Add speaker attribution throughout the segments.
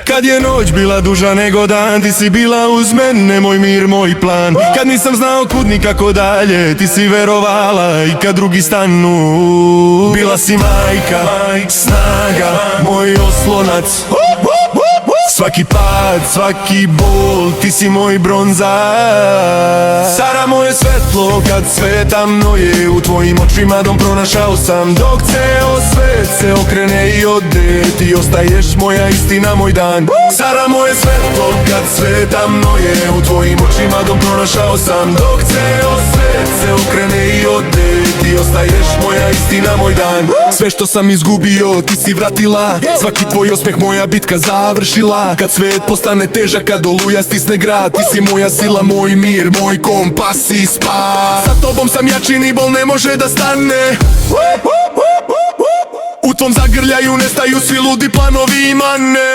Speaker 1: Kad je noć bila duža nego dan, ti si bila uz mene, moj mir, moj plan. Kad nisam znao kud ni kako dalje, ti si verovala i kad drugi stanu. Bila si majka, snaga, moj oslonac. Svaki pad, svaki bol, ti si moj bronza. Sara, moje svetlo kad sve tamno je, u tvojim očima dom pronašao sam. Dok ceo svet se okrene i ode, ti ostaješ moja istina, moj dan. Sara, moje svetlo kad sve tamno je, u tvojim očima dom pronašao sam. Dok ceo svet se okrene i ode, ti ostaješ moja istina, moj dan. Sve što sam izgubio ti si vratila, svaki tvoj osmeh moja bitka završila. Kad svet postane težak, kad oluja stisne grad, ti si moja sila, moj mir, moj kompas i spas. Sa tobom sam jači, ni bol ne može da stane. U tvom zagrljaju nestaju svi ludi planovi i mane.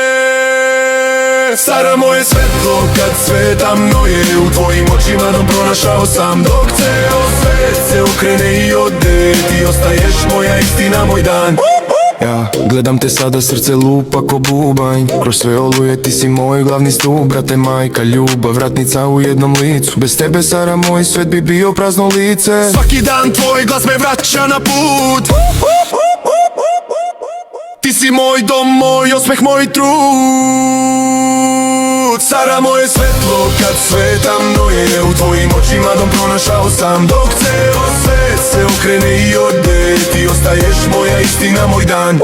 Speaker 1: Sara, moje svetlo kad sve tamno je, u tvojim očima dom pronašao sam. Dok ceo svet se okrene i ode, ti ostaješ moja istina, moj dan. Ja gledam te sada, srce lupa ko bubanj. Kroz sve oluje ti si moj glavni stup, brate, majka, ljubav, vratnica u jednom licu. Bez tebe, Sara, moj svet bi bio prazno lice. Svaki dan tvoj glas me vraća na put. Ti si moj dom, moj osmeh, moj trud. Sara, moje svetlo kad sve tamno je, u tvojim očima dom pronašao sam. Dok ceo svet se okrene i ode, ti ostaješ moja istina, moj dan.